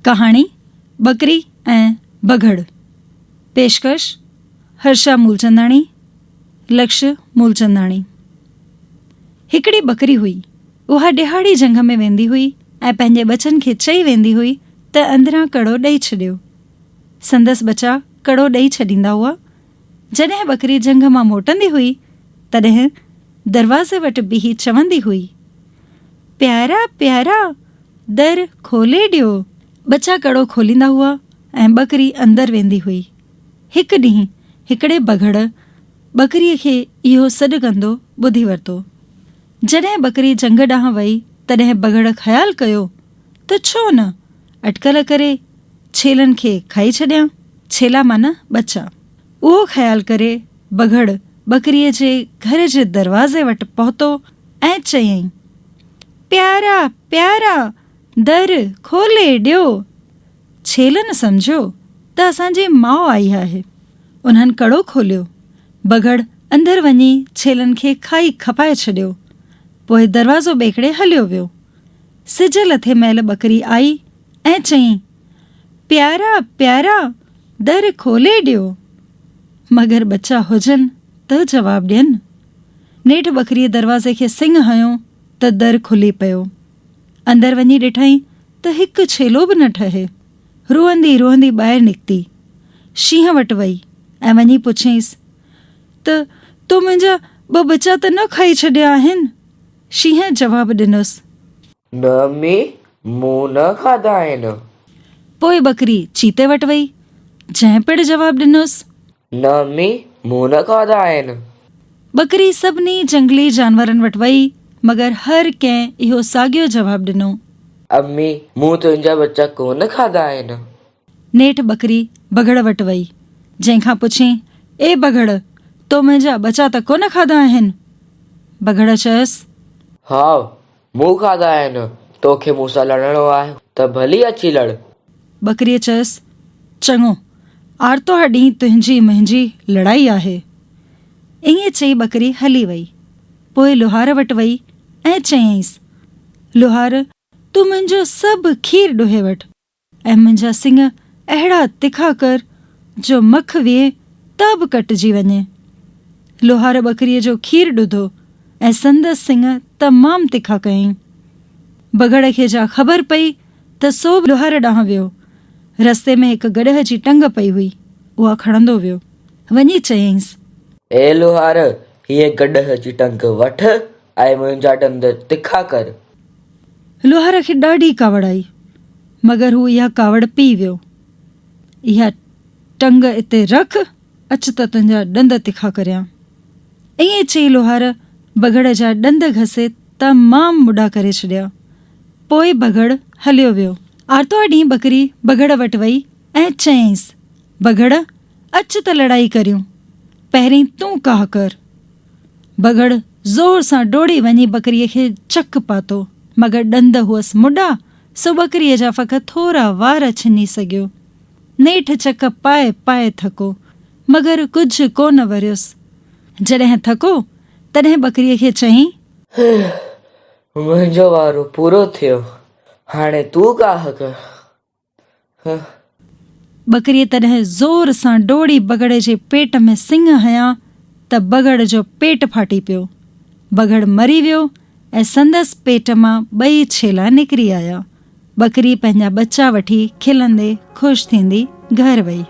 कहाणी बकरी ऐं बघड़। पेशकश हर्षा मूलचंदाणी, लक्ष्य मूलचंदाणी। हिकिड़ी बकरी हुई। उहा ॾिहाड़ी जंग में वेंदी हुई ऐं पंहिंजे बचनि खे चई वेंदी हुई त अंदरां कड़ो ॾेई छॾियो। संदसि बचा कड़ो ॾेई छॾींदा हुआ। जॾहिं बकरी जंग मां मोटंदी हुई तॾहिं दरवाज़े वटि बीही चवंदी हुई, प्यारा प्यारा दर खोले ॾियो। बचा कड़ो खोलींदा हुआ ऐं बकरी अंदरि वेंदी हुई। हिकु ॾींहुं हिकिड़े बघड़ बकरीअ खे इहो सॾु कंदो ॿुधी वरितो। जॾहिं बकरी जंग ॾांहुं वई तॾहिं बघड़ ख़्यालु कयो त छो न अटकल करे छेलनि खे खाई छॾियां। छेला माना बचा। उहो ख़्यालु करे बघड़ बकरीअ जे घर जे दरवाज़े वटि पहुतो ऐं चयईं, प्यारा प्यारा दर खोले ॾियो। छेलनि सम्झो त असांजी माउ आई आहे। उन्हनि कड़ो खोलियो। बघड़ अंदरि वञी छेलनि खे खाई खपाए छॾियो। पोइ दरवाज़ो ॿेकड़े हलियो वियो। सिज लथे महिल बकरी आई ऐं चयईं, प्यारा प्यारा दर खोले ॾियो। मगर बचा हुजनि त जवाबु ॾियनि। नेठि बकरीअ दरवाज़े खे सिंग हयो त दर खुली पियो। अंदरि वञी ॾिठईं त हिकु छेलो बि न ठहे। रोअंदी रोअंदी ॿाहिरि निकिती। शींहं वटि वई ऐं वञी पुछियईंसि त तो मुंहिंजा 2 बचा त न खाई छॾिया आहिनि। शींहं जवाबु ॾिनोसि, न में मूं न खाधा आहिनि। पोइ बकरी चीते वटि वई। जंहिं पिणु जवाबु ॾिनोसि, न में मूं न खाधा आहिनि। बकरी सभिनी जंगली जानवरनि वटि वई मगर हर कंहिं इहो साॻियो जवाबु ॾिनो, अम्मी मूं तुंहिंजा बच्चा कोन खाधा आहिनि। नेठि बकरी बघड़ वटि वई। जंहिंखां पुछियईं, ए बघड़, तो मुंहिंजा बचा त कोन खाधा आहिनि। बघड़ चयसि, हा मूं खाधा आहिनि। तोखे मूंसां लड़णो आहे त भली अची लड़। बकरीअ चयसि, चङो, आर्तवार ॾींहुं तुंहिंजी मुंहिंजी लड़ाई आहे। ईअं चई बकरी हली वई। पोइ लुहार वटि वई ऐं चयईंसि, लुहार, तूं मुंहिंजो सभु खीरु ॾुहे वठि ऐं मुंहिंजा सिंग अहिड़ा तिखा कर जो मख विहे त बि कटिजी वञे। लुहार बकरीअ जो खीरु ॾुधो ऐं संदसि सिंग तमामु तिखा कयईं। बघड़ खे जा ख़बर पई त सो बि लुहार ॾांहुं वियो। रस्ते में हिकु गॾह जी टंग पई हुई। उहा खणंदो वियो। वञी चयईंसि, ए लुहार, हीअ गॾह जी टंग वठ ऐं मुंहिंजा ॾंद तिखा कर। लुहार खे ॾाढी कावड़ आई मगर हू इहा कावड़ पी वियो। इहा टंग इते रख, अच त तुंहिंजा ॾंद तिखा करियां। ईअं चई लुहार बघड़ जा ॾंद घसे तमामु मुॾा करे छॾिया। पोइ बघड़ हलियो वियो। आर्तवार ॾींहुं बकरी बघड़ वटि वई ऐं चयईंसि, बघड़, अच त लड़ाई करियूं। पहिरीं तूं काह कर। बघड़ ज़ोर सां डोड़ी वञी बकरीअ खे चक पातो मगर ॾंद हुअसि मुॾा, सो बकरीअ जा फ़क़ति थोरा वार छिनी सघियो। नेठि चक पाए पाए थको मगर कुझु कोन वरियुसि। जॾहिं थको तॾहिं बकरीअ खे चयईं, मुंहिंजो वारो पूरो थियो, हाणे तूं काह कर। बकरीअ तॾहिं ज़ोर सां डोड़ी बघड़ जे पेट में सिंग हयां त बघड़ जो पेट फाटी पियो। बघड़ मरी वियो ऐं संदसि पेट मां 2 छेला निकिरी आया। बकरी पंहिंजा बच्चा वठी खिलंदे ख़ुशि थींदी घर वई।